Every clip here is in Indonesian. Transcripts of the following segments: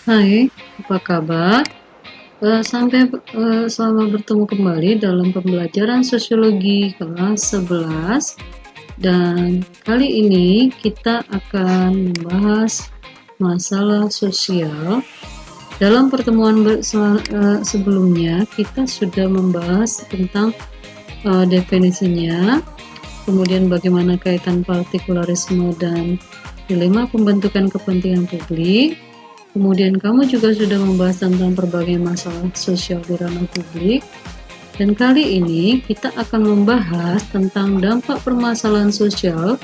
Hai, apa kabar? Selamat bertemu kembali dalam pembelajaran sosiologi kelas 11 dan kali ini kita akan membahas masalah sosial. Dalam pertemuan sebelumnya kita sudah membahas tentang definisinya, kemudian bagaimana kaitan partikularisme dan dilema pembentukan kepentingan publik. Kemudian kamu juga sudah membahas tentang berbagai masalah sosial di ranah publik. Dan kali ini kita akan membahas tentang dampak permasalahan sosial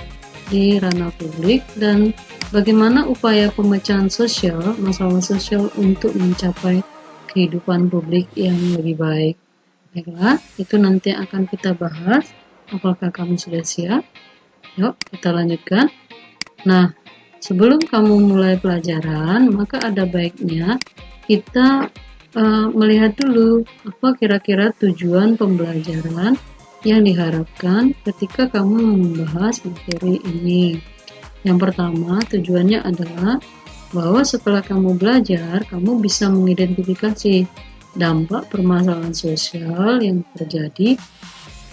di ranah publik dan bagaimana upaya pemecahan sosial, masalah sosial untuk mencapai kehidupan publik yang lebih baik. Baiklah, itu nanti akan kita bahas. Apakah kamu sudah siap? Yuk, kita lanjutkan. Nah, sebelum kamu mulai pelajaran, maka ada baiknya kita melihat dulu apa kira-kira tujuan pembelajaran yang diharapkan ketika kamu membahas materi ini. Yang pertama, tujuannya adalah bahwa setelah kamu belajar, kamu bisa mengidentifikasi dampak permasalahan sosial yang terjadi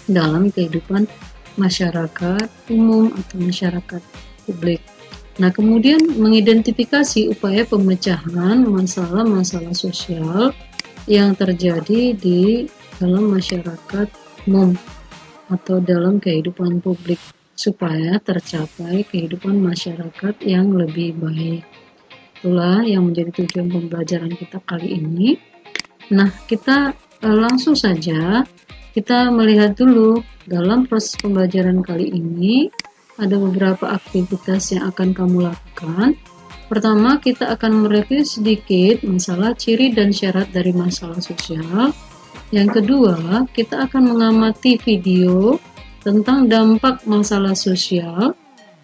dalam kehidupan masyarakat umum atau masyarakat publik. Nah, kemudian mengidentifikasi upaya pemecahan masalah-masalah sosial yang terjadi di dalam masyarakat umum atau dalam kehidupan publik supaya tercapai kehidupan masyarakat yang lebih baik. Itulah yang menjadi tujuan pembelajaran kita kali ini. Nah, kita langsung saja kita melihat dulu dalam proses pembelajaran kali ini ada beberapa aktivitas yang akan kamu lakukan. Pertama, kita akan mereview sedikit masalah ciri dan syarat dari masalah sosial. Yang kedua, kita akan mengamati video tentang dampak masalah sosial.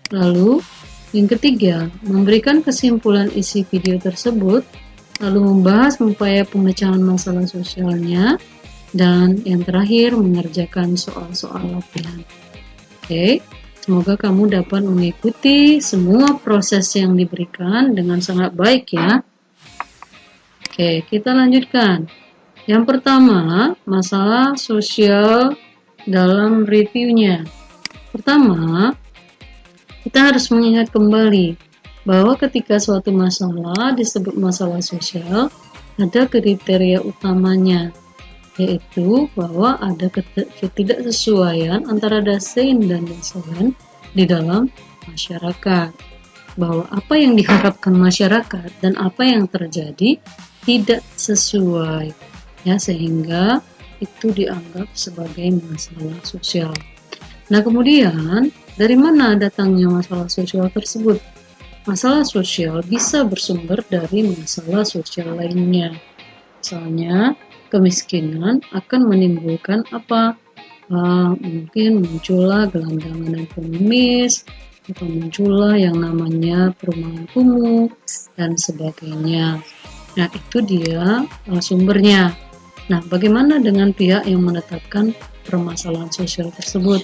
Lalu, yang ketiga, memberikan kesimpulan isi video tersebut, lalu membahas upaya pemecahan masalah sosialnya, dan yang terakhir mengerjakan soal-soal latihan. Oke, semoga kamu dapat mengikuti semua proses yang diberikan dengan sangat baik ya. Oke, kita lanjutkan. Yang pertama, masalah sosial dalam reviewnya. Pertama, kita harus mengingat kembali bahwa ketika suatu masalah disebut masalah sosial, ada kriteria utamanya, yaitu bahwa ada ketidaksesuaian antara dasein dan dasaran di dalam masyarakat, bahwa apa yang diharapkan masyarakat dan apa yang terjadi tidak sesuai ya, sehingga itu dianggap sebagai masalah sosial. Nah, kemudian dari mana datangnya masalah sosial tersebut? Masalah sosial bisa bersumber dari masalah sosial lainnya. Misalnya kemiskinan akan menimbulkan apa? Mungkin muncullah gelandangan ekonomis, atau muncullah yang namanya perumahan kumuh, dan sebagainya. Nah, itu dia sumbernya. Nah, bagaimana dengan pihak yang menetapkan permasalahan sosial tersebut?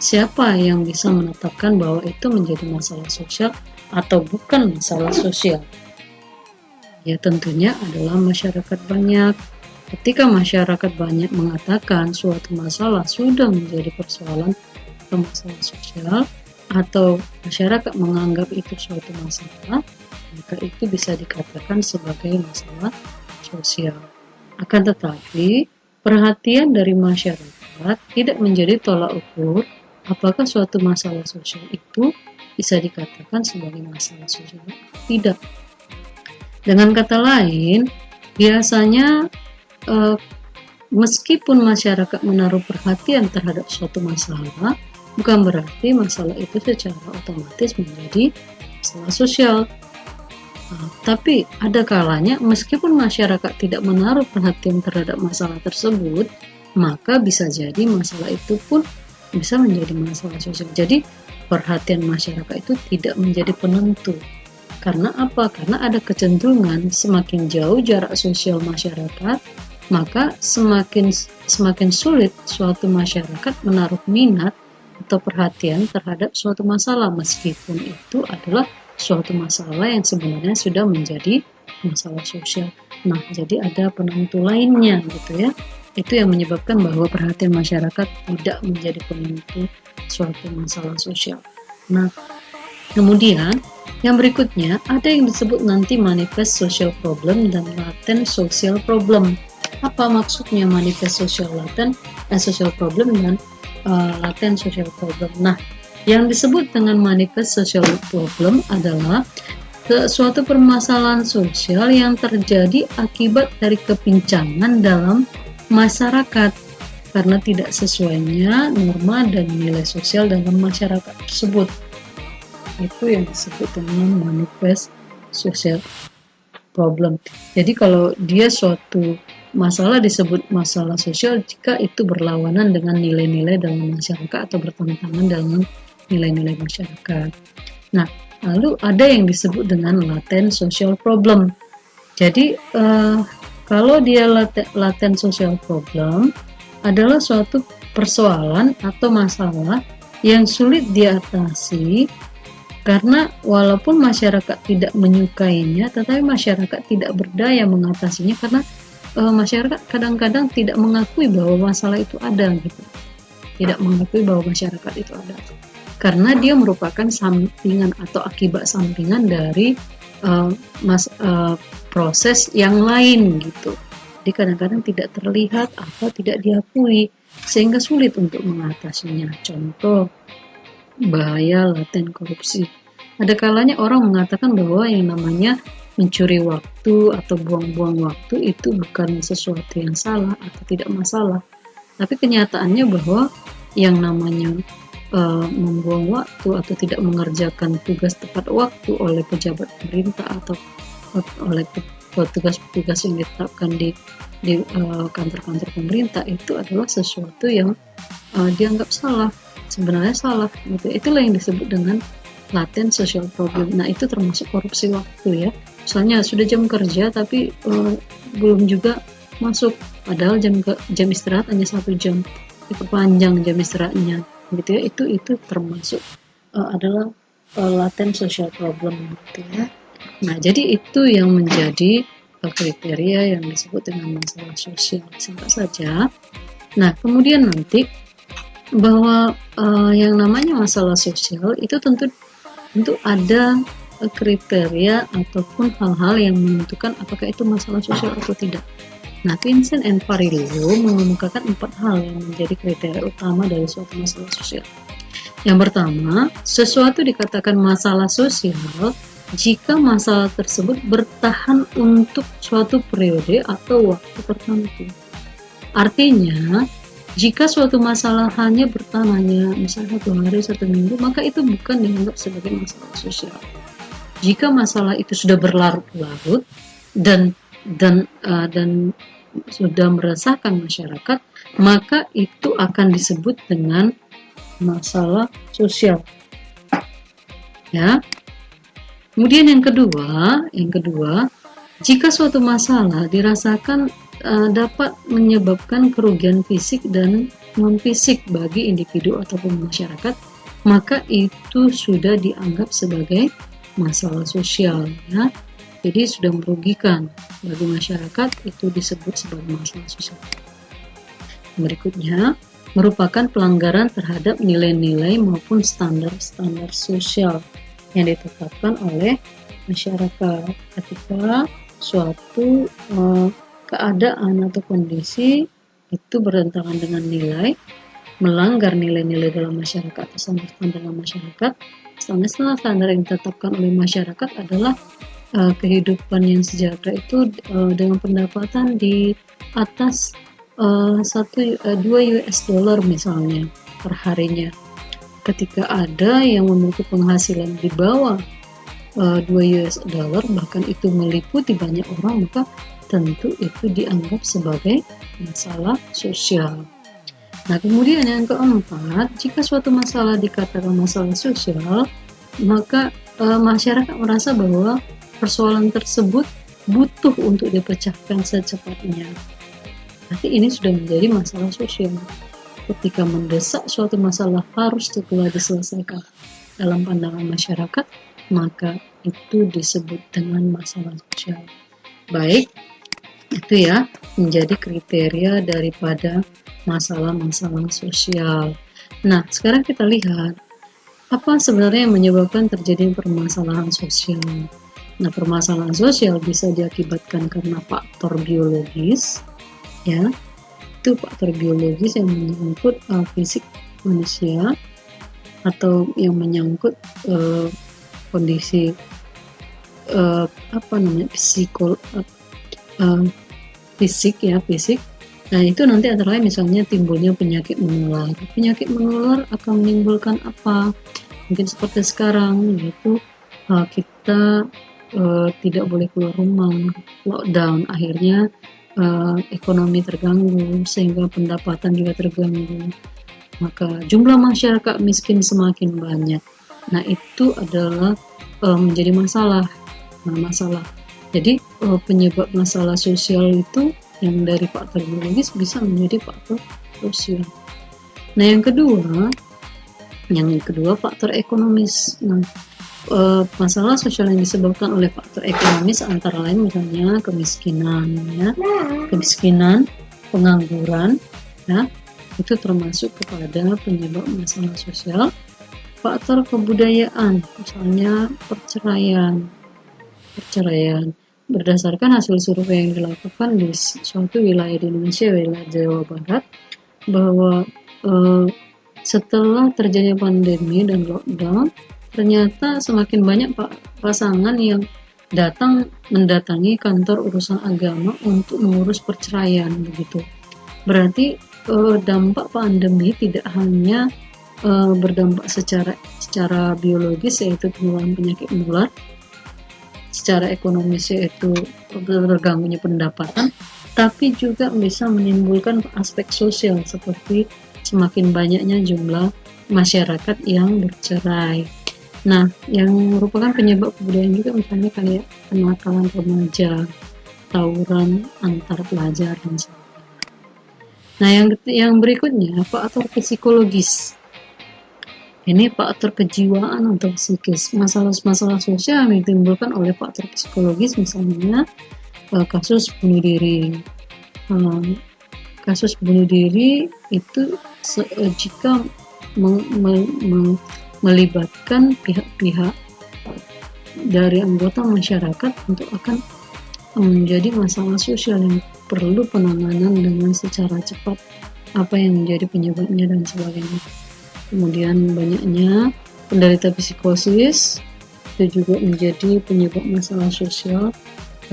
Siapa yang bisa menetapkan bahwa itu menjadi masalah sosial atau bukan masalah sosial? Ya, tentunya adalah masyarakat banyak. Ketika masyarakat banyak mengatakan suatu masalah sudah menjadi persoalan atau masalah sosial, atau masyarakat menganggap itu suatu masalah, maka itu bisa dikatakan sebagai masalah sosial. Akan tetapi, perhatian dari masyarakat tidak menjadi tolak ukur apakah suatu masalah sosial itu bisa dikatakan sebagai masalah sosial. Tidak. Dengan kata lain, biasanya meskipun masyarakat menaruh perhatian terhadap suatu masalah, bukan berarti masalah itu secara otomatis menjadi masalah sosial. Tapi ada kalanya meskipun masyarakat tidak menaruh perhatian terhadap masalah tersebut, maka bisa jadi masalah itu pun bisa menjadi masalah sosial. Jadi perhatian masyarakat itu tidak menjadi penentu. Karena apa? Karena ada kecenderungan semakin jauh jarak sosial masyarakat, maka semakin sulit suatu masyarakat menaruh minat atau perhatian terhadap suatu masalah, meskipun itu adalah suatu masalah yang sebenarnya sudah menjadi masalah sosial. Nah, jadi ada penentu lainnya gitu ya. Itu yang menyebabkan bahwa perhatian masyarakat tidak menjadi penentu suatu masalah sosial. Nah, kemudian yang berikutnya ada yang disebut nanti manifest social problem dan latent social problem. Apa maksudnya manifest social problem dan latent social problem? Nah, yang disebut dengan manifest social problem adalah suatu permasalahan sosial yang terjadi akibat dari kepincangan dalam masyarakat karena tidak sesuainya norma dan nilai sosial dalam masyarakat tersebut. Itu yang disebut dengan manifest social problem. Jadi kalau dia suatu masalah disebut masalah sosial jika itu berlawanan dengan nilai-nilai dalam masyarakat atau bertentangan dengan nilai-nilai masyarakat. Nah, lalu ada yang disebut dengan latent social problem. Jadi kalau dia latent social problem adalah suatu persoalan atau masalah yang sulit diatasi karena walaupun masyarakat tidak menyukainya, tetapi masyarakat tidak berdaya mengatasinya karena masyarakat kadang-kadang tidak mengakui bahwa masalah itu ada gitu. Tidak mengakui bahwa masyarakat itu ada. Karena dia merupakan sampingan atau akibat sampingan dari proses yang lain gitu. Jadi kadang-kadang tidak terlihat atau tidak diakui sehingga sulit untuk mengatasinya. Contoh bahaya laten korupsi. Ada kalanya orang mengatakan bahwa yang namanya mencuri waktu atau buang-buang waktu itu bukan sesuatu yang salah atau tidak masalah. Tapi kenyataannya bahwa yang namanya membuang waktu atau tidak mengerjakan tugas tepat waktu oleh pejabat pemerintah atau oleh petugas-petugas yang ditetapkan di kantor-kantor pemerintah itu adalah sesuatu yang dianggap salah, sebenarnya salah gitu. Itulah yang disebut dengan latent social problem. Nah, itu termasuk korupsi waktu ya. Misalnya sudah jam kerja tapi belum juga masuk, padahal jam istirahat hanya 1 jam, diperpanjang jam istirahatnya gitu ya. Itu termasuk adalah latent social problem gitu ya. Nah, jadi itu yang menjadi kriteria yang disebut dengan masalah sosial. Singkat saja. Nah, kemudian nanti bahwa yang namanya masalah sosial itu tentu ada kriteria ataupun hal-hal yang menentukan apakah itu masalah sosial atau tidak. Nah, Vincent and Parillo mengemukakan 4 hal yang menjadi kriteria utama dari suatu masalah sosial. Yang pertama, sesuatu dikatakan masalah sosial jika masalah tersebut bertahan untuk suatu periode atau waktu tertentu. Artinya, jika suatu masalah hanya bertahan misalnya 1 hari, 1 minggu, maka itu bukan dianggap sebagai masalah sosial. Jika masalah itu sudah berlarut-larut dan sudah meresahkan masyarakat, maka itu akan disebut dengan masalah sosial. Ya. Kemudian yang kedua, jika suatu masalah dirasakan dapat menyebabkan kerugian fisik dan non-fisik bagi individu ataupun masyarakat, maka itu sudah dianggap sebagai masalah sosial ya. Jadi sudah merugikan bagi masyarakat, itu disebut sebagai masalah sosial. Berikutnya, merupakan pelanggaran terhadap nilai-nilai maupun standar-standar sosial yang ditetapkan oleh masyarakat ketika suatu keadaan atau kondisi itu bertentangan dengan nilai, melanggar nilai-nilai dalam masyarakat atau standar dalam masyarakat. Standar yang ditetapkan oleh masyarakat adalah kehidupan yang sejahtera itu dengan pendapatan di atas 2 US dollar misalnya per harinya. Ketika ada yang memiliki penghasilan di bawah 2 US dollar, bahkan itu meliputi banyak orang, maka tentu itu dianggap sebagai masalah sosial. Nah, kemudian yang keempat, jika suatu masalah dikatakan masalah sosial, maka masyarakat merasa bahwa persoalan tersebut butuh untuk dipecahkan secepatnya. Nanti ini sudah menjadi masalah sosial. Ketika mendesak suatu masalah harus segera diselesaikan dalam pandangan masyarakat, maka itu disebut dengan masalah sosial. baik. Itu ya menjadi kriteria daripada masalah-masalah sosial. Nah, sekarang kita lihat apa sebenarnya yang menyebabkan terjadi permasalahan sosial. Nah, permasalahan sosial bisa diakibatkan karena faktor biologis, ya, itu faktor biologis yang menyangkut fisik manusia atau yang menyangkut kondisi fisik ya, fisik. Nah, itu nanti antara lain misalnya timbulnya penyakit menular. Penyakit menular akan menimbulkan apa? Mungkin seperti sekarang, yaitu kita tidak boleh keluar rumah, lockdown, akhirnya ekonomi terganggu, sehingga pendapatan juga terganggu. Maka jumlah masyarakat miskin semakin banyak. Nah, itu adalah menjadi masalah. Jadi penyebab masalah sosial itu yang dari faktor biologis bisa menjadi faktor sosial. Nah, yang kedua faktor ekonomis. Nah, masalah sosial yang disebabkan oleh faktor ekonomis antara lain misalnya kemiskinan, ya, pengangguran, ya, itu termasuk kepada penyebab masalah sosial. Faktor kebudayaan, misalnya perceraian. Berdasarkan hasil survei yang dilakukan di suatu wilayah di Indonesia, wilayah Jawa Barat, bahwa setelah terjadinya pandemi dan lockdown, ternyata semakin banyak pasangan yang mendatangi kantor urusan agama untuk mengurus perceraian begitu. Berarti dampak pandemi tidak hanya berdampak secara biologis, yaitu penularan penyakit menular, secara ekonomis yaitu terganggunya pendapatan, tapi juga bisa menimbulkan aspek sosial seperti semakin banyaknya jumlah masyarakat yang bercerai. Nah, yang merupakan penyebab kebudayaan juga misalnya kayak kenakalan remaja, tawuran antar pelajar dan sebagainya. Nah, yang berikutnya faktor psikologis. Ini faktor kejiwaan atau psikis. Masalah-masalah sosial yang ditimbulkan oleh faktor psikologis, misalnya kasus bunuh diri. Kasus bunuh diri itu jika melibatkan pihak-pihak dari anggota masyarakat, untuk akan menjadi masalah sosial yang perlu penanganan dengan secara cepat, apa yang menjadi penyebabnya dan sebagainya. Kemudian banyaknya penderita psikosis itu juga menjadi penyebab masalah sosial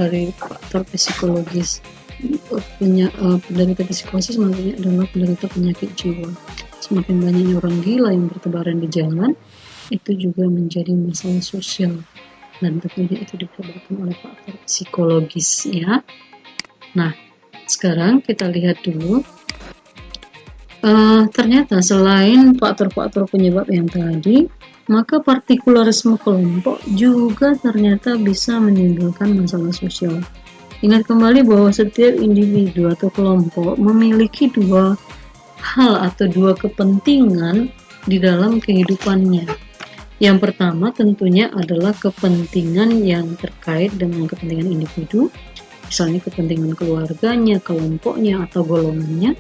dari faktor psikologis. Penderita psikosis maksudnya adalah penderita penyakit jiwa. Semakin banyaknya orang gila yang bertebaran di jalan, itu juga menjadi masalah sosial, dan tentunya itu disebabkan oleh faktor psikologis, ya. Nah, sekarang kita lihat dulu. Ternyata selain faktor-faktor penyebab yang tadi, maka partikularisme kelompok juga ternyata bisa menimbulkan masalah sosial. Ingat kembali bahwa setiap individu atau kelompok memiliki dua hal atau dua kepentingan di dalam kehidupannya. Yang pertama tentunya adalah kepentingan yang terkait dengan kepentingan individu, misalnya kepentingan keluarganya, kelompoknya, atau golongannya,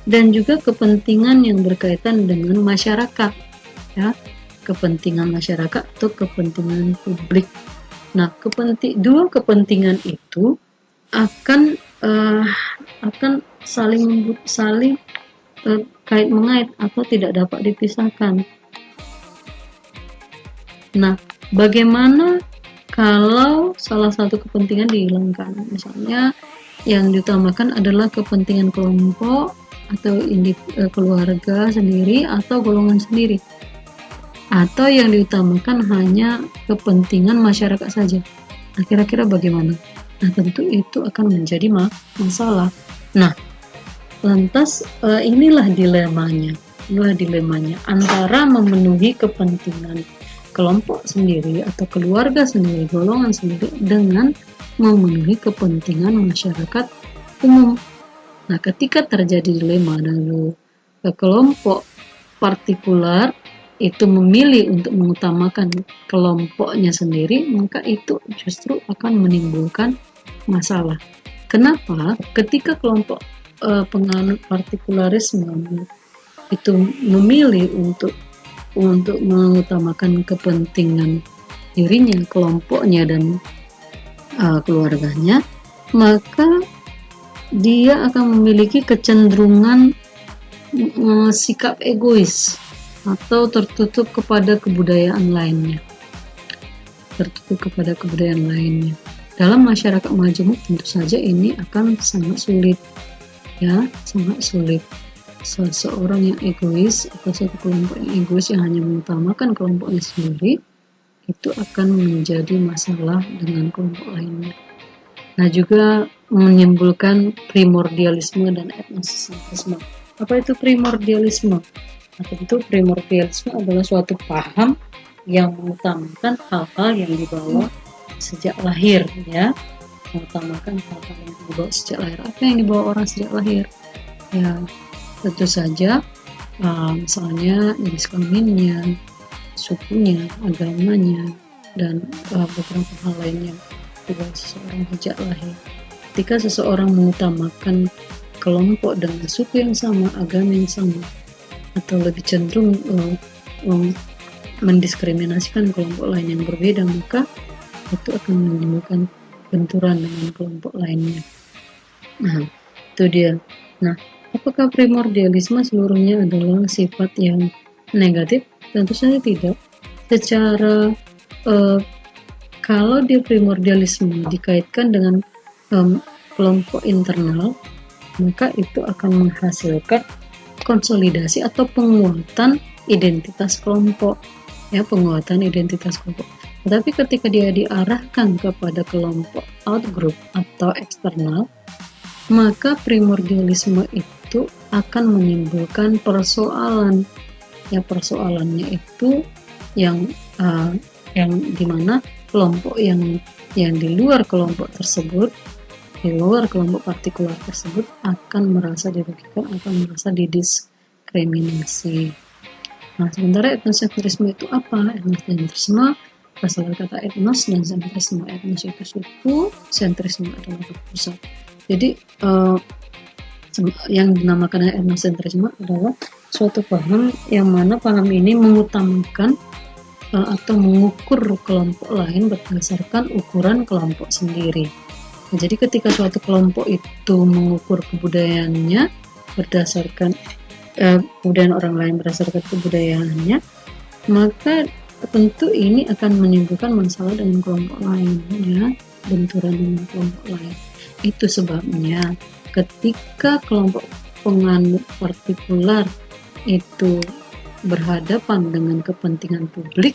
dan juga kepentingan yang berkaitan dengan masyarakat, ya, kepentingan masyarakat atau kepentingan publik. Nah, dua kepentingan itu akan saling kait mengait atau tidak dapat dipisahkan. Nah, bagaimana kalau salah satu kepentingan dihilangkan? Misalnya yang diutamakan adalah kepentingan kelompok atau keluarga sendiri atau golongan sendiri, atau yang diutamakan hanya kepentingan masyarakat saja. Nah, kira-kira bagaimana? Nah, tentu itu akan menjadi masalah. Nah, lantas inilah dilemanya antara memenuhi kepentingan kelompok sendiri atau keluarga sendiri, golongan sendiri, dengan memenuhi kepentingan masyarakat umum. Nah, ketika terjadi dilema dan kelompok partikular itu memilih untuk mengutamakan kelompoknya sendiri, maka itu justru akan menimbulkan masalah. Kenapa? Ketika kelompok penganut partikularisme itu memilih untuk mengutamakan kepentingan dirinya, kelompoknya, dan keluarganya, maka dia akan memiliki kecenderungan sikap egois atau tertutup kepada kebudayaan lainnya. Dalam masyarakat majemuk tentu saja ini akan sangat sulit, ya, sangat sulit. Seseorang yang egois atau satu kelompok yang egois yang hanya mengutamakan kelompoknya sendiri, itu akan menjadi masalah dengan kelompok lainnya. Nah, juga menimbulkan primordialisme dan etnosentrisme. Apa itu primordialisme? Nah, tentu primordialisme adalah suatu paham yang mengutamakan hal-hal yang dibawa sejak lahir, ya, mengutamakan hal-hal yang dibawa sejak lahir. Apa yang dibawa orang sejak lahir? Ya, tentu saja misalnya jenis kelaminnya, sukunya, agamanya, dan beberapa hal lainnya dibawa seseorang sejak lahir. Ketika seseorang mengutamakan kelompok dengan suku yang sama, agama yang sama, atau lebih cenderung mendiskriminasikan kelompok lain yang berbeda, maka itu akan menimbulkan benturan dengan kelompok lainnya. Nah, itu dia. Nah, apakah primordialisme seluruhnya adalah sifat yang negatif? Tentu saja tidak. Secara kalau dia primordialisme dikaitkan dengan kelompok internal, maka itu akan menghasilkan konsolidasi atau penguatan identitas kelompok, ya, penguatan identitas kelompok. Tetapi ketika dia diarahkan kepada kelompok outgroup atau eksternal, maka primordialisme itu akan menimbulkan persoalan. Ya, persoalannya itu yang dimana kelompok yang di luar kelompok tersebut, di luar kelompok partikular tersebut akan merasa dirugikan, akan merasa didiskriminasi. Nah, sementara etnosentrisme itu apa? Etnosentrisme berasal dari kata etnos dan sentrisme. Etnos itu suku, sentrisme adalah pusat. Jadi yang dinamakan etnosentrisme adalah suatu paham yang mana paham ini mengutamakan atau mengukur kelompok lain berdasarkan ukuran kelompok sendiri. Nah, jadi ketika suatu kelompok itu mengukur kebudayaannya berdasarkan kebudayaan orang lain berdasarkan kebudayaannya, maka tentu ini akan menimbulkan masalah dengan kelompok lain, ya, benturan dengan kelompok lain. Itu sebabnya ketika kelompok penganut partikular itu berhadapan dengan kepentingan publik,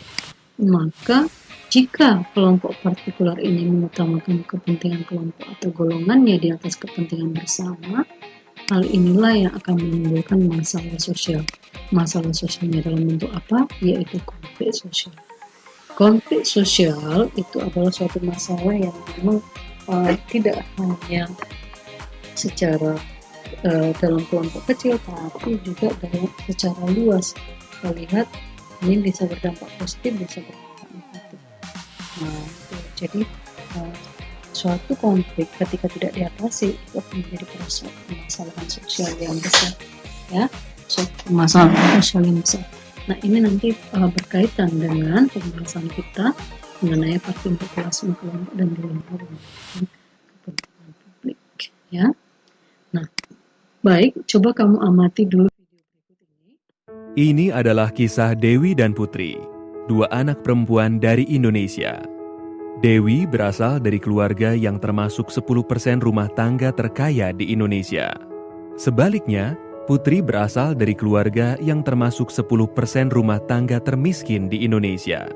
maka jika kelompok partikular ini mengutamakan kepentingan kelompok atau golongannya di atas kepentingan bersama, hal inilah yang akan menimbulkan masalah sosial. Masalah sosialnya dalam bentuk apa? Yaitu konflik sosial. Konflik sosial itu adalah suatu masalah yang memang tidak hanya secara dalam kelompok kecil, tapi juga secara luas. Kita lihat ini bisa berdampak positif, bisa berdampak negatif. Nah, jadi suatu konflik ketika tidak diatasi itu akan menjadi permasalahan sosial yang besar, ya, permasalahan sosial yang besar. Nah, ini nanti berkaitan dengan pembahasan kita mengenai partikulisme kelompok dan kelompok kepentingan publik, ya. Nah, baik, coba kamu amati dulu video berikut ini. Ini adalah kisah Dewi dan Putri, dua anak perempuan dari Indonesia. Dewi berasal dari keluarga yang termasuk 10% rumah tangga terkaya di Indonesia. Sebaliknya, Putri berasal dari keluarga yang termasuk 10% rumah tangga termiskin di Indonesia.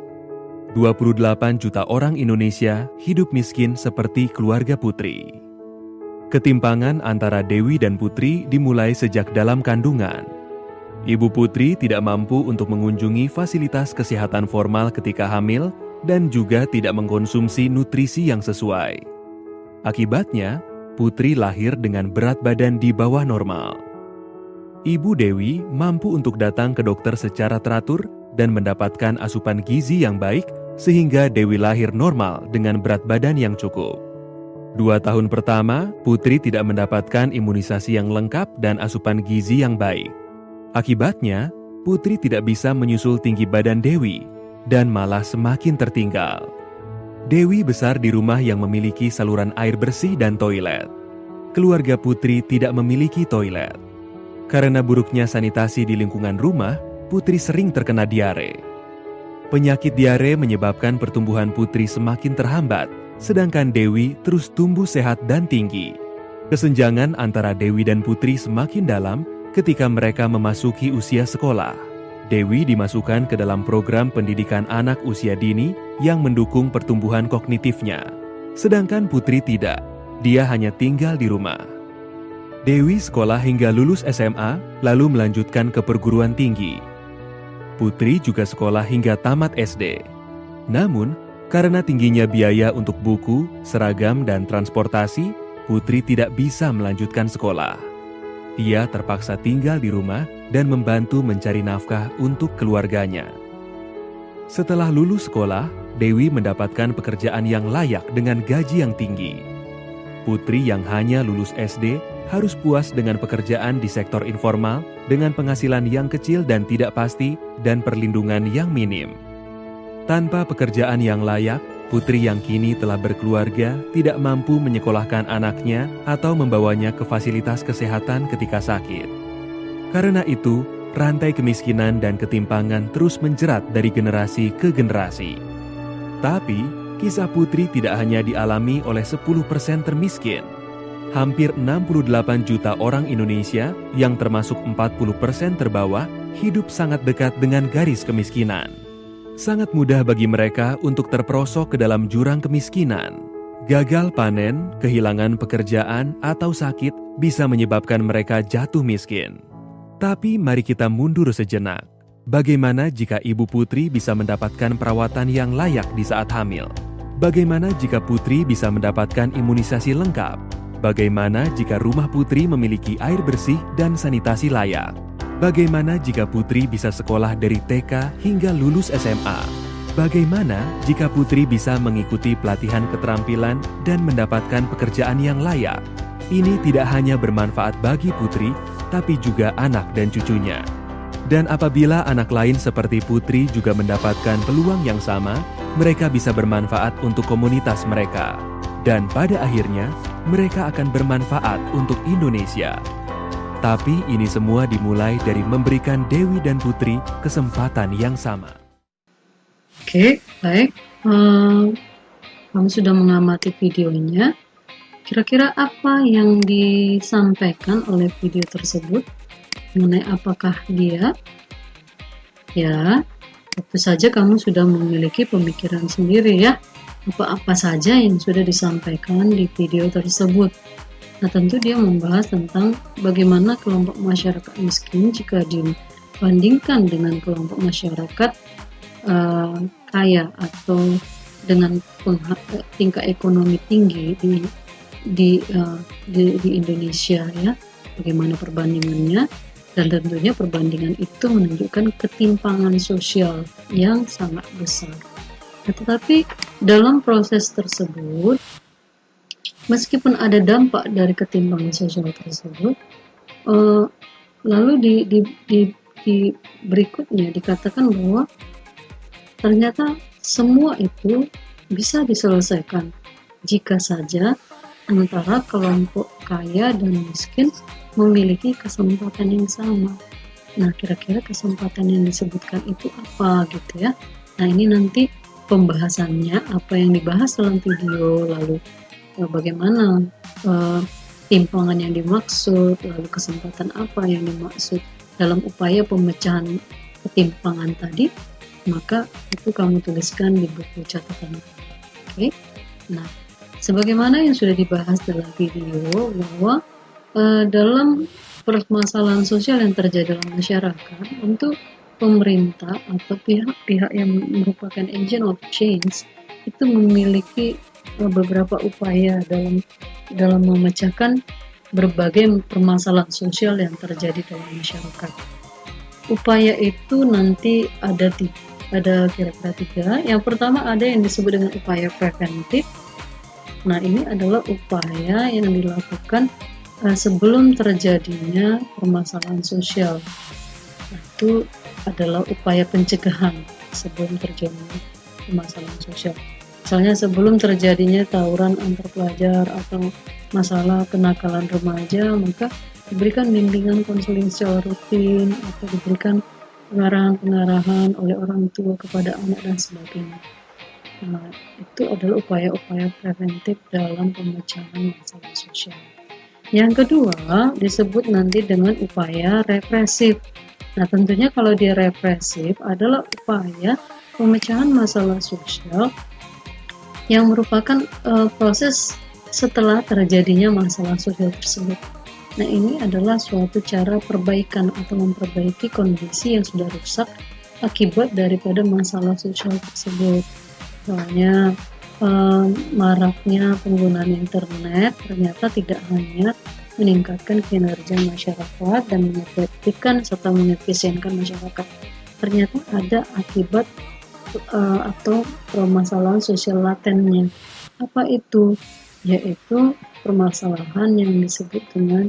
28 juta orang Indonesia hidup miskin seperti keluarga Putri. Ketimpangan antara Dewi dan Putri dimulai sejak dalam kandungan. Ibu Putri tidak mampu untuk mengunjungi fasilitas kesehatan formal ketika hamil dan juga tidak mengkonsumsi nutrisi yang sesuai. Akibatnya, Putri lahir dengan berat badan di bawah normal. Ibu Dewi mampu untuk datang ke dokter secara teratur dan mendapatkan asupan gizi yang baik sehingga Dewi lahir normal dengan berat badan yang cukup. 2 tahun pertama, Putri tidak mendapatkan imunisasi yang lengkap dan asupan gizi yang baik. Akibatnya, Putri tidak bisa menyusul tinggi badan Dewi dan malah semakin tertinggal. Dewi besar di rumah yang memiliki saluran air bersih dan toilet. Keluarga Putri tidak memiliki toilet. Karena buruknya sanitasi di lingkungan rumah, Putri sering terkena diare. Penyakit diare menyebabkan pertumbuhan Putri semakin terhambat, sedangkan Dewi terus tumbuh sehat dan tinggi. Kesenjangan antara Dewi dan Putri semakin dalam ketika mereka memasuki usia sekolah. Dewi dimasukkan ke dalam program pendidikan anak usia dini yang mendukung pertumbuhan kognitifnya. Sedangkan Putri tidak, dia hanya tinggal di rumah. Dewi sekolah hingga lulus SMA, lalu melanjutkan ke perguruan tinggi. Putri juga sekolah hingga tamat SD. Namun, karena tingginya biaya untuk buku, seragam, dan transportasi, Putri tidak bisa melanjutkan sekolah. Ia terpaksa tinggal di rumah dan membantu mencari nafkah untuk keluarganya. Setelah lulus sekolah, Dewi mendapatkan pekerjaan yang layak dengan gaji yang tinggi. Putri yang hanya lulus SD harus puas dengan pekerjaan di sektor informal dengan penghasilan yang kecil dan tidak pasti dan perlindungan yang minim. Tanpa pekerjaan yang layak, Putri yang kini telah berkeluarga tidak mampu menyekolahkan anaknya atau membawanya ke fasilitas kesehatan ketika sakit. Karena itu, rantai kemiskinan dan ketimpangan terus menjerat dari generasi ke generasi. Tapi, kisah Putri tidak hanya dialami oleh 10% termiskin. Hampir 68 juta orang Indonesia yang termasuk 40% terbawah hidup sangat dekat dengan garis kemiskinan. Sangat mudah bagi mereka untuk terperosok ke dalam jurang kemiskinan. Gagal panen, kehilangan pekerjaan, atau sakit bisa menyebabkan mereka jatuh miskin. Tapi mari kita mundur sejenak. Bagaimana jika Ibu Putri bisa mendapatkan perawatan yang layak di saat hamil? Bagaimana jika Putri bisa mendapatkan imunisasi lengkap? Bagaimana jika rumah Putri memiliki air bersih dan sanitasi layak? Bagaimana jika Putri bisa sekolah dari TK hingga lulus SMA? Bagaimana jika Putri bisa mengikuti pelatihan keterampilan dan mendapatkan pekerjaan yang layak? Ini tidak hanya bermanfaat bagi Putri, tapi juga anak dan cucunya. Dan apabila anak lain seperti Putri juga mendapatkan peluang yang sama, mereka bisa bermanfaat untuk komunitas mereka. Dan pada akhirnya, mereka akan bermanfaat untuk Indonesia. Tapi ini semua dimulai dari memberikan Dewi dan Putri kesempatan yang sama. Oke, baik. Kamu sudah mengamati videonya. Kira-kira apa yang disampaikan oleh video tersebut? Mengenai apakah dia? Ya, tentu saja kamu sudah memiliki pemikiran sendiri ya. Apa-apa saja yang sudah disampaikan di video tersebut. Nah, tentu dia membahas tentang bagaimana kelompok masyarakat miskin jika dibandingkan dengan kelompok masyarakat kaya atau dengan tingkat ekonomi tinggi di Indonesia ya. Bagaimana perbandingannya, dan tentunya perbandingan itu menunjukkan ketimpangan sosial yang sangat besar. Tetapi dalam proses tersebut, meskipun ada dampak dari ketimpangan sosial tersebut, lalu di berikutnya dikatakan bahwa ternyata semua itu bisa diselesaikan jika saja antara kelompok kaya dan miskin memiliki kesempatan yang sama. Nah, kira-kira kesempatan yang disebutkan itu apa gitu ya. Nah, ini nanti pembahasannya, apa yang dibahas dalam video, lalu bagaimana timpangan yang dimaksud, lalu kesempatan apa yang dimaksud dalam upaya pemecahan ketimpangan tadi, maka itu kamu tuliskan di buku catatan. Oke. Nah, sebagaimana yang sudah dibahas dalam video, bahwa dalam permasalahan sosial yang terjadi dalam masyarakat, untuk pemerintah atau pihak-pihak yang merupakan agent of change itu memiliki beberapa upaya dalam memecahkan berbagai permasalahan sosial yang terjadi dalam masyarakat. Upaya itu nanti ada kira-kira 3. Yang pertama ada yang disebut dengan upaya preventif, Nah, ini adalah upaya yang dilakukan sebelum terjadinya permasalahan sosial. Nah, itu adalah upaya pencegahan sebelum terjadinya permasalahan sosial. Misalnya sebelum terjadinya tawuran antar pelajar atau masalah kenakalan remaja, maka diberikan bimbingan konseling secara rutin atau diberikan pengarahan-pengarahan oleh orang tua kepada anak dan sebagainya. Nah, itu adalah upaya-upaya preventif dalam pemecahan masalah sosial. Yang kedua disebut nanti dengan upaya represif. Nah, tentunya kalau dia represif adalah upaya pemecahan masalah sosial yang merupakan proses setelah terjadinya masalah sosial tersebut. Nah, ini adalah suatu cara perbaikan atau memperbaiki kondisi yang sudah rusak akibat daripada masalah sosial tersebut. Soalnya maraknya penggunaan internet ternyata tidak hanya meningkatkan kinerja masyarakat dan mengefektifkan serta mengefisienkan masyarakat. Ternyata ada akibat atau permasalahan sosial latennya. Apa itu? Yaitu permasalahan yang disebut dengan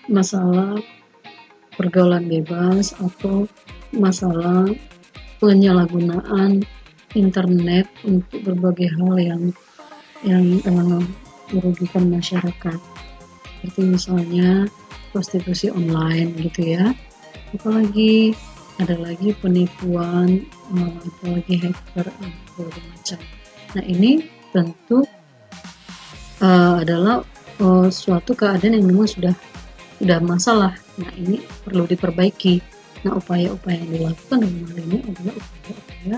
masalah pergaulan bebas atau masalah penyalahgunaan internet untuk berbagai hal yang merugikan masyarakat, seperti misalnya prostitusi online gitu ya. Apalagi ada lagi penipuan, apalagi hacker, berbagai macam. Nah, ini tentu adalah suatu keadaan yang memang sudah masalah. Nah, ini perlu diperbaiki. Nah, upaya-upaya yang dilakukan dalam hal ini adalah upaya-upaya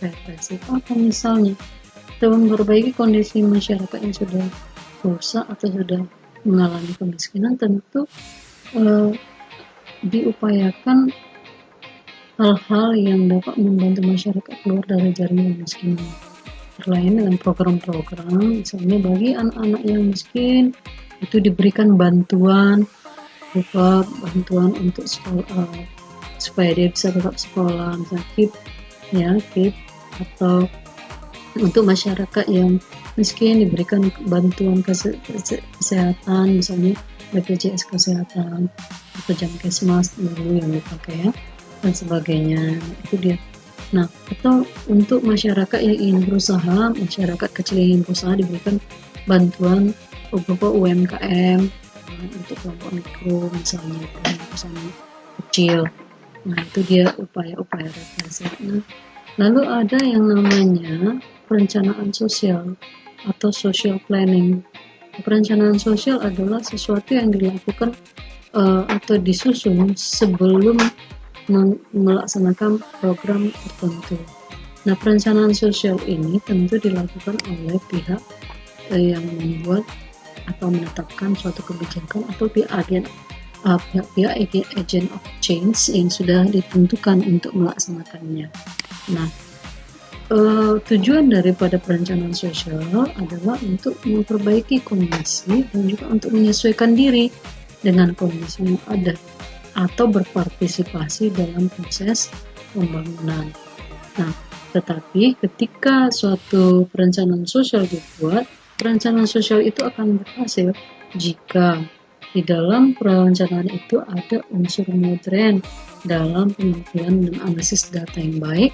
represif. Apa misalnya? Kita memperbaiki kondisi masyarakat yang sudah rusak atau sudah mengalami kemiskinan, tentu diupayakan hal-hal yang dapat membantu masyarakat keluar dari jaringan kemiskinan. Terlain dengan program-program, misalnya bagi anak-anak yang miskin itu diberikan bantuan berupa bantuan untuk sekolah, supaya dia bisa tetap sekolah, misalnya KIP, atau untuk masyarakat yang miskin diberikan bantuan kesehatan, misalnya BPJS kesehatan atau Jamkesmas dulu yang dipakai ya, dan sebagainya. Itu dia. Nah, atau untuk masyarakat yang ingin berusaha, masyarakat kecil yang ingin berusaha diberikan bantuan berupa UMKM untuk kelompok mikro misalnya, perusahaan kecil. Nah, itu dia upaya-upaya represif. Nah, lalu ada yang namanya perencanaan sosial atau social planning. Perencanaan sosial adalah sesuatu yang dilakukan atau disusun sebelum melaksanakan program tertentu. Nah, perencanaan sosial ini tentu dilakukan oleh pihak yang membuat atau menetapkan suatu kebijakan atau pihak agent of change yang sudah ditentukan untuk melaksanakannya. Nah, tujuan daripada perencanaan sosial adalah untuk memperbaiki kondisi dan juga untuk menyesuaikan diri dengan kondisi yang ada atau berpartisipasi dalam proses pembangunan. Nah, tetapi ketika suatu perencanaan sosial dibuat, perencanaan sosial itu akan berhasil jika di dalam perencanaan itu ada unsur modern dalam pengumpulan dan analisis data yang baik,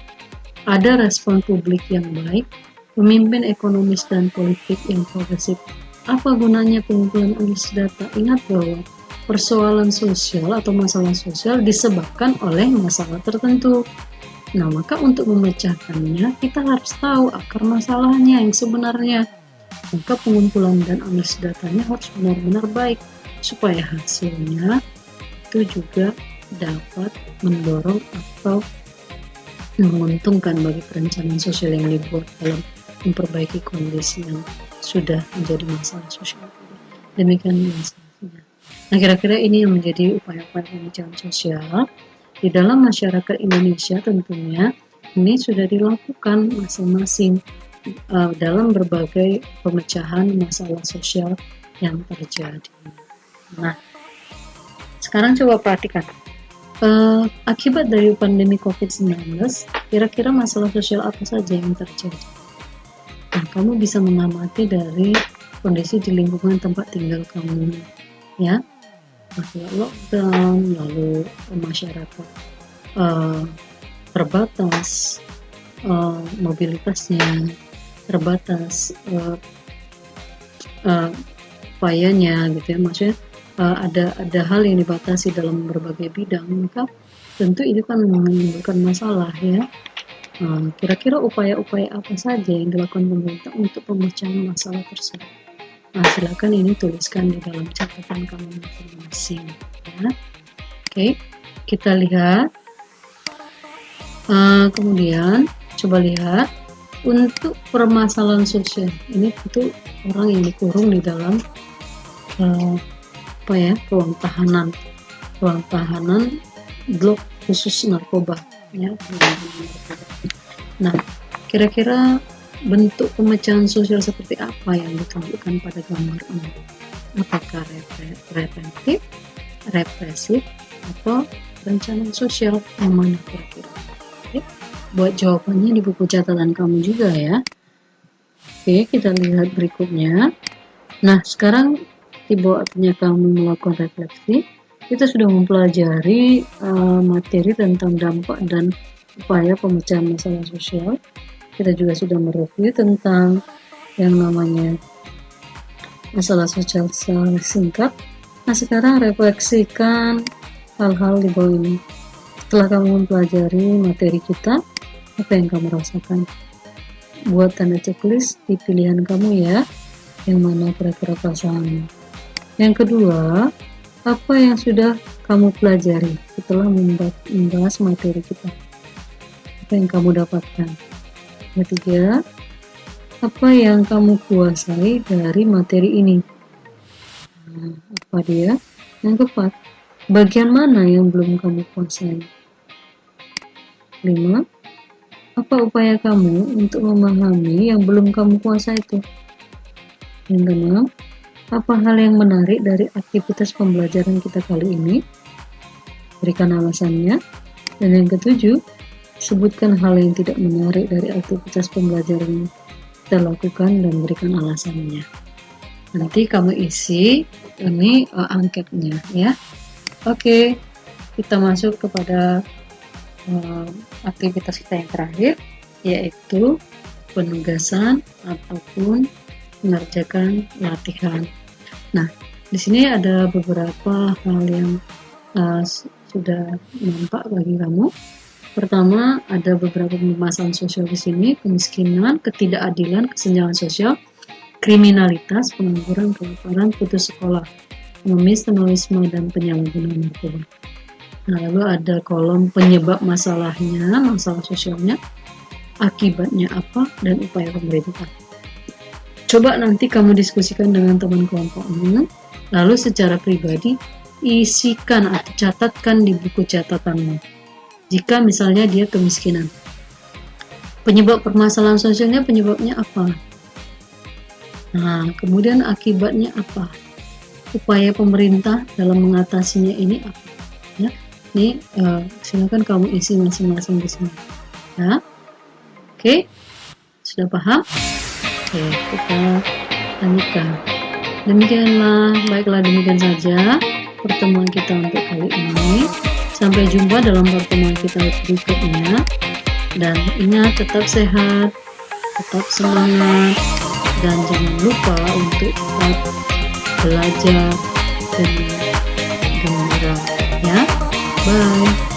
ada respon publik yang baik, pemimpin ekonomis dan politik yang progresif. Apa gunanya pengumpulan analisis data? Ingat bahwa persoalan sosial atau masalah sosial disebabkan oleh masalah tertentu. Nah, maka untuk memecahkannya kita harus tahu akar masalahnya yang sebenarnya. Maka pengumpulan dan analisis datanya harus benar-benar baik supaya hasilnya itu juga dapat mendorong atau menguntungkan bagi perencanaan sosial yang dibuat dalam memperbaiki kondisi yang sudah menjadi masalah sosial. Demikian masalahnya. Nah, kira-kira ini yang menjadi upaya-upaya pemecahan sosial di dalam masyarakat Indonesia. Tentunya ini sudah dilakukan masing-masing dalam berbagai pemecahan masalah sosial yang terjadi. Nah, sekarang coba perhatikan. Akibat dari pandemi COVID-19, kira-kira masalah sosial apa saja yang terjadi? Nah, kamu bisa mengamati dari kondisi di lingkungan tempat tinggal kamu, ya. Masalah lockdown, lalu masyarakat terbatas, mobilitasnya terbatas, upayanya gitu ya, maksudnya ada hal yang dibatasi dalam berbagai bidang, maka tentu itu kan menimbulkan masalah ya. Kira-kira upaya-upaya apa saja yang dilakukan pemerintah untuk pemecahan masalah tersebut? Nah, silakan ini tuliskan di dalam catatan kamu masing-masing ya. Oke, kita lihat. Kemudian coba lihat untuk permasalahan sosial ini tentu orang yang dikurung di dalam ruang tahanan blok khusus narkoba ya. Nah, kira-kira bentuk pemecahan sosial seperti apa yang ditunjukkan pada gambar ini? Apakah represif, atau rencana sosial yang mana kira-kira? Oke, buat jawabannya di buku catatan kamu juga ya. Oke, kita lihat berikutnya. Nah, sekarang tiba waktunya kamu melakukan refleksi. Kita sudah mempelajari materi tentang dampak dan upaya pemecahan masalah sosial. Kita juga sudah mereview tentang yang namanya masalah sosial secara singkat. Nah, sekarang refleksikan hal-hal di bawah ini. Setelah kamu mempelajari materi kita, apa yang kamu rasakan? Buat tanda checklist di pilihan kamu ya, yang mana kira-kira perasaanmu. Yang kedua, apa yang sudah kamu pelajari setelah membahas materi kita? Apa yang kamu dapatkan? Ketiga, apa yang kamu kuasai dari materi ini? Nah, apa dia? Yang keempat, bagian mana yang belum kamu kuasai? 5. Apa upaya kamu untuk memahami yang belum kamu kuasai itu? Yang keenam, apa hal yang menarik dari aktivitas pembelajaran kita kali ini? Berikan alasannya. Dan yang ketujuh, sebutkan hal yang tidak menarik dari aktivitas pembelajaran yang kita lakukan dan berikan alasannya. Nanti kamu isi ini anketnya ya. Oke, kita masuk kepada aktivitas kita yang terakhir, yaitu penugasan ataupun mengerjakan latihan. Nah, di sini ada beberapa hal yang sudah nampak bagi kamu. Pertama, ada beberapa permasalahan sosial di sini: kemiskinan, ketidakadilan, kesenjangan sosial, kriminalitas, pengangguran, kelaparan, putus sekolah, pengemis, terorisme, dan penyalahgunaan narkoba. Nah, lalu ada kolom penyebab masalahnya, masalah sosialnya, akibatnya apa, dan upaya pemerintah. Coba nanti kamu diskusikan dengan teman kelompokmu, lalu secara pribadi isikan atau catatkan di buku catatanmu. Jika misalnya dia kemiskinan, penyebab permasalahan sosialnya, penyebabnya apa? Nah, kemudian akibatnya apa? Upaya pemerintah dalam mengatasinya ini apa? Ya. Ini silakan kamu isi masing-masing di sini. Ya, oke, sudah paham? Oke, kita lanjutkan. Baiklah demikian saja pertemuan kita untuk kali ini. Sampai jumpa dalam pertemuan kita berikutnya. Dan ingat, tetap sehat, tetap semangat, dan jangan lupa untuk tetap belajar dengan gembira. Ya. Bye.